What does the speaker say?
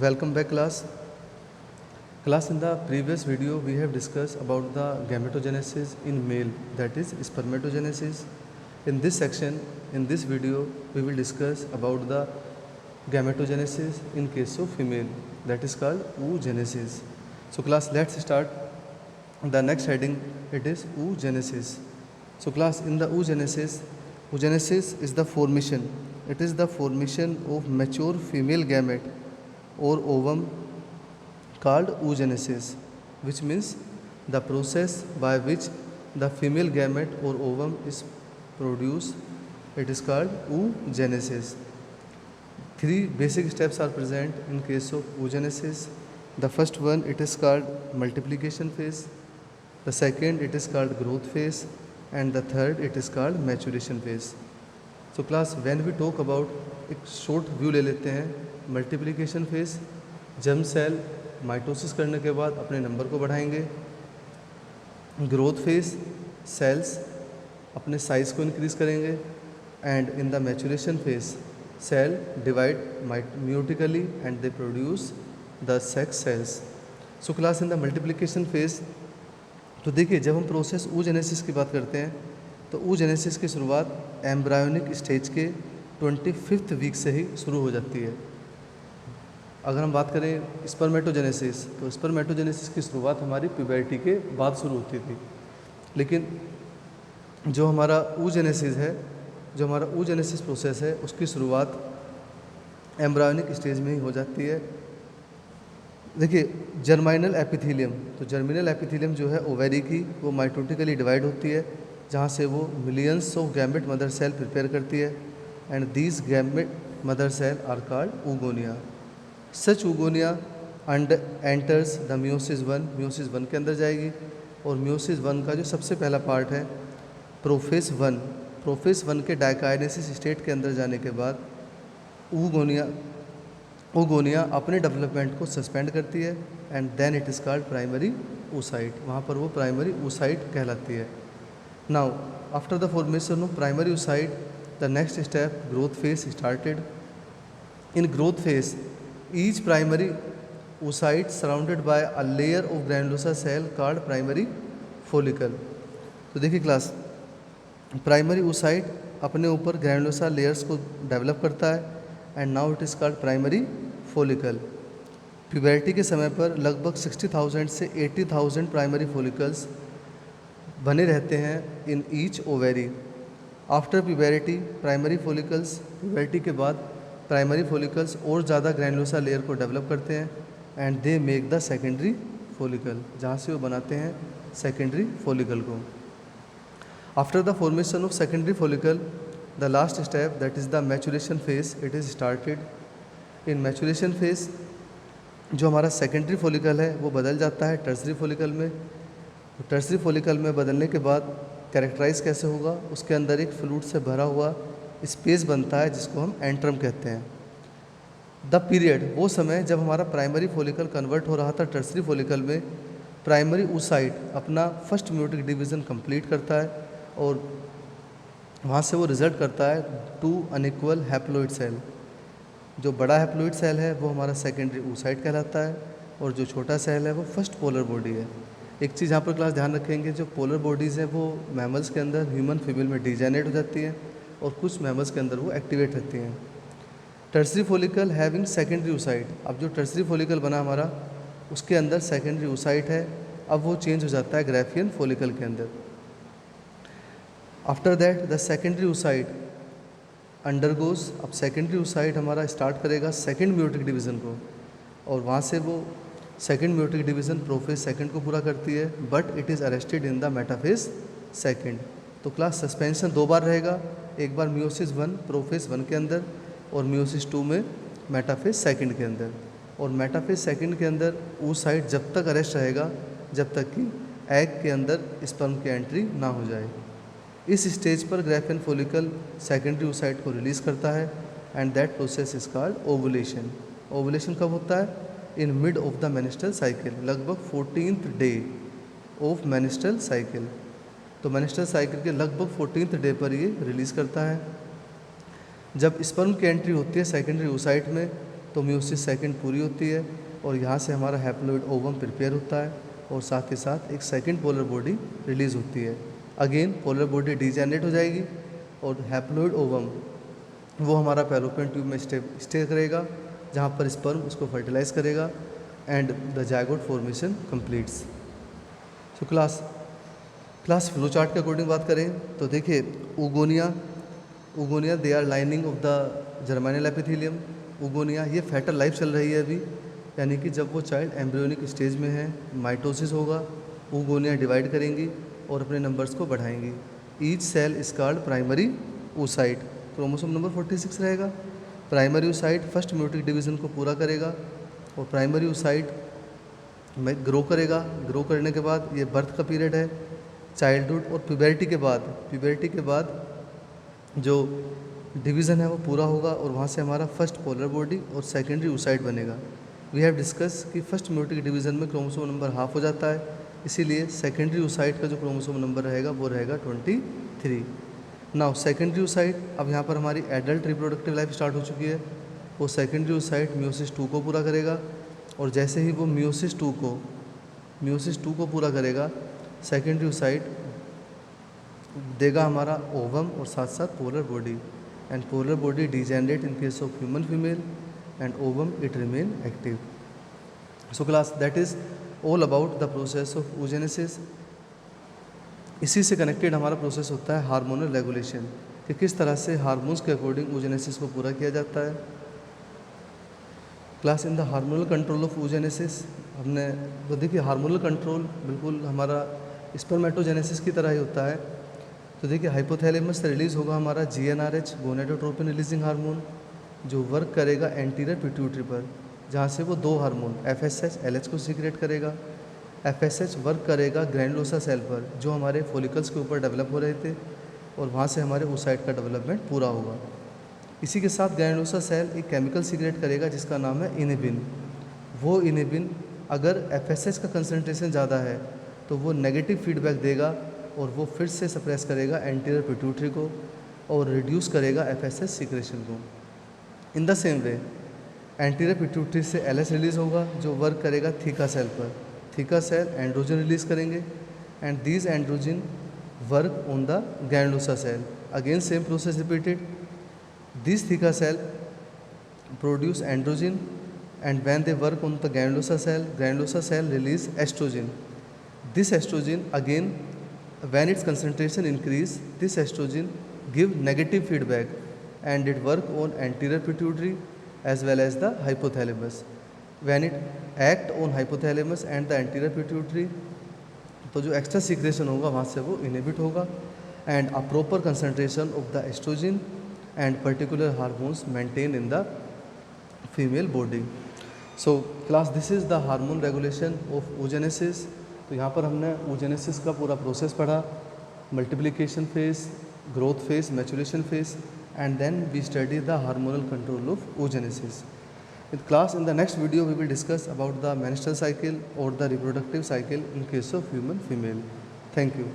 Welcome back class. Class, in the previous video we have discussed about the gametogenesis in male, that is spermatogenesis. In this section, in this video, we will discuss about the gametogenesis in case of female, that is called oogenesis. So class, let's start. The next heading, it is oogenesis. So class, in the oogenesis is the formation. It is the formation of mature female gamete or ovum called oogenesis, which means the process by which the female gamete or ovum is produced. It is called oogenesis. Three basic steps are present in case of oogenesis. The first one, it is called multiplication phase. The second, it is called growth phase, and the third, it is called maturation phase. So class, when we talk about, एक short view ले लेते हैं. Multiplication phase, germ cell mitosis करने के बाद अपने number को बढ़ाएंगे. ग्रोथ फेज, सेल्स अपने साइज़ को इंक्रीज़ करेंगे. And in the maturation phase, cell divide meiotically and they produce the sex cells. So class, in the multiplication phase, तो देखिए जब हम प्रोसेस oogenesis की बात करते हैं तो oogenesis की शुरुआत एम्ब्रायोनिक स्टेज के 25th वीक से ही शुरू हो जाती है. अगर हम बात करें स्पर्मेटोजेनेसिस, तो स्पर्मेटोजेनेसिस की शुरुआत हमारी प्यूबर्टी के बाद शुरू होती थी. लेकिन जो हमारा oogenesis है, जो हमारा oogenesis प्रोसेस है, उसकी शुरुआत एम्ब्रायोनिक स्टेज में ही हो जाती है. देखिए जर्मिनल एपिथेलियम, तो जर्मिनल एपिथेलियम जो है ओवेरी की, वो माइटोटिकली डिवाइड होती है, जहाँ से वो millions of gamete mother cell prepare करती है. And these gamete mother cell are called oogonia. Such oogonia enters the meiosis 1, meiosis 1 के अंदर जाएगी. और मियोसिस 1 का जो सबसे पहला पार्ट है प्रोफेस 1, प्रोफेस 1 के डायकाइनेसिस स्टेट के अंदर जाने के बाद oogonia अपने डेवलपमेंट को सस्पेंड करती है. And then it is called primary oocyte. वहाँ पर वो प्राइमरी oocyte कहलाती है. Now after the formation of primary oocyte, the next step growth phase started. In growth phase, each primary oocyte surrounded by a layer of granulosa cell called primary follicle. तो देखिए class, primary oocyte अपने ऊपर granulosa layers को develop करता है. And now it is called primary follicle. Puberty के समय पर लगभग 60,000 से 80,000 प्राइमरी फॉलिकल्स बने रहते हैं in each ovary. After puberty, primary follicles, puberty के बाद प्राइमरी फॉलिकल्स और ज़्यादा ग्रैनुलोसा लेयर को डेवलप करते हैं. And they make the secondary follicle, जहाँ से वो बनाते हैं सेकेंडरी फॉलिकल को. After the formation of secondary follicle, the last step, that is the maturation phase, it is started. In maturation phase जो हमारा सेकेंडरी फॉलिकल है वो बदल जाता है टर्सरी फॉलिकल में. टर्सरी फॉलिकल में बदलने के बाद कैरेक्टराइज कैसे होगा, उसके अंदर एक फ्लूइड से भरा हुआ स्पेस बनता है जिसको हम एंट्रम कहते हैं. द पीरियड, वो समय जब हमारा प्राइमरी फॉलिकल कन्वर्ट हो रहा था टर्सरी फॉलिकल में, प्राइमरी oocyte अपना फर्स्ट म्यूटिक डिवीज़न कंप्लीट करता है और वहाँ से वो रिजल्ट करता है 2 अनइक्वल हैप्लॉइड सेल. जो बड़ा हैप्लॉइड सेल है वो हमारा सेकेंडरी oocyte कहलाता है, और जो छोटा सेल है वो फर्स्ट पोलर बॉडी है. एक चीज़ यहाँ पर क्लास ध्यान रखेंगे, जो पोलर बॉडीज़ हैं वो मैमल्स के अंदर, ह्यूमन फीमेल में डिजेनरेट हो जाती हैं और कुछ मैमल्स के अंदर वो एक्टिवेट रहती हैं. Tertiary follicle having secondary oocyte, अब जो टर्सरी फॉलिकल बना हमारा, उसके अंदर सेकेंडरी oocyte है. अब वो चेंज हो जाता है ग्राफियन फॉलिकल के अंदर. After that the secondary oocyte undergoes, अब सेकेंडरी oocyte हमारा स्टार्ट करेगा सेकेंड म्यूटिक डिवीज़न को, और वहाँ से वो second meiotic division prophase second को पूरा करती है. But it is arrested in the metaphase second. तो क्लास सस्पेंशन 2 बार रहेगा, एक बार मियोसिस 1 प्रोफेज 1 के अंदर, और मियोसिस 2 में मेटाफेज सेकेंड के अंदर. और मेटाफेज सेकेंड के अंदर oocyte जब तक अरेस्ट रहेगा जब तक कि एग के अंदर स्पर्म की एंट्री ना हो जाए. इस स्टेज पर ग्राफियन फॉलिकल सेकेंडरी oocyte को रिलीज़ करता है. And that process is called ovulation. Ovulation कब होता है? In mid of the menstrual cycle, लगभग 14th डे ऑफ मेनिस्ट्रल साइकिल. तो मेनिस्ट्रल साइकिल के लगभग 14th डे पर ये रिलीज़ करता है. जब स्पर्म की एंट्री होती है सेकेंडरी oocyte में, तो मियोसिस सेकंड पूरी होती है और यहाँ से हमारा हैप्लोइड ओवम प्रिपेयर होता है और साथ के साथ एक सेकंड पोलर बॉडी रिलीज़ होती है। अगेन पोलर बॉडी डीजेनरेट हो जाएगी और हैप्लोइड ओवम वो हमारा फैलोपियन ट्यूब में स्टे करेगा, जहाँ पर स्पर्म उसको फर्टिलाइज करेगा and the zygote formation completes. So class flow chart के अकॉर्डिंग बात करें तो देखिए oogonia they are lining of the germinal epithelium. Oogonia ये फेटल लाइफ चल रही है अभी, यानी कि जब वो चाइल्ड एम्ब्रियोनिक स्टेज में है, माइटोसिस होगा, उगोनिया डिवाइड करेंगी और अपने नंबर्स को बढ़ाएंगी। Each cell is called primary oocyte। Chromosome number 46 रहेगा। Primary oocyte first meiotic division को पूरा करेगा और प्राइमरी oocyte में ग्रो करेगा। ग्रो करने के बाद ये बर्थ का पीरियड है, चाइल्डहुड और प्यूबर्टी के बाद जो डिवीज़न है वो पूरा होगा और वहाँ से हमारा फर्स्ट पोलर बॉडी और सेकेंडरी oocyte बनेगा। वी हैव डिस्कस कि फर्स्ट म्यूटिक डिवीज़न में क्रोमोसोम नंबर हाफ हो जाता है, इसीलिए सेकेंडरी oocyte का जो क्रोमोसोम नंबर रहेगा वो रहेगा 23। नाउ सेकेंडरी oocyte, अब यहाँ पर हमारी एडल्ट रिप्रोडक्टिव लाइफ स्टार्ट हो चुकी है। वो सेकेंडरी oocyte मियोसिस 2 को पूरा करेगा और जैसे ही वो मियोसिस 2 को पूरा करेगा, सेकेंडरी oocyte देगा हमारा ओवम और साथ साथ polar body, and polar body degenerate in case of human female and ovum it remain active. So class that is all about the process of oogenesis। इसी से कनेक्टेड हमारा प्रोसेस होता है हार्मोनल रेगुलेशन, कि किस तरह से हार्मोन्स के अकॉर्डिंग oogenesis को पूरा किया जाता है। Class in the hormonal control of oogenesis हमने तो देखिए हार्मोनल कंट्रोल बिल्कुल हमारा स्पर्मेटोजेनेसिस की तरह ही होता है। तो देखिए हाइपोथैलेमस से रिलीज़ होगा हमारा GnRH गोनेडोट्रोपिन रिलीजिंग हार्मोन, जो वर्क करेगा एंटीरियर पिट्यूटरी पर, जहाँ से वो 2 हार्मोन FSH LH को सीक्रेट करेगा। FSH वर्क करेगा ग्रैनुलोसा सेल पर, जो हमारे फॉलिकल्स के ऊपर डेवलप हो रहे थे, और वहाँ से हमारे oocyte का डेवलपमेंट पूरा होगा। इसी के साथ ग्रैनुलोसा सेल एक केमिकल सीक्रेट करेगा जिसका नाम है इनिबिन। वो इनिबिन अगर FSH का कंसनट्रेशन ज़्यादा है तो वो नेगेटिव फीडबैक देगा और वो फिर से सप्रेस करेगा एंटीरियर पिट्यूटरी को और रिड्यूस करेगा FSH सीक्रेशन को। In the same way anterior pituitary से LH रिलीज़ होगा, जो वर्क करेगा थीका सेल पर। थीका सेल एंड्रोजन रिलीज़ करेंगे and these androgen work on the granulosa cell. Again same process repeated. This theca cell produce androgen and when they work on the granulosa cell release estrogen. This estrogen again, when its concentration increase, this estrogen give negative feedback and it work on anterior pituitary as well as the hypothalamus. When it act on hypothalamus and the anterior pituitary, तो जो extra secretion होगा वहाँ से वो inhibit होगा and a proper concentration of the estrogen and particular hormones maintain in the female body. So class this is the hormone regulation of oogenesis। तो यहाँ पर हमने oogenesis का पूरा प्रोसेस पढ़ा, multiplication phase, growth phase, maturation phase, and then we study the hormonal control of oogenesis। In class, in the next video, we will discuss about the menstrual cycle or the reproductive cycle in case of human female. Thank you.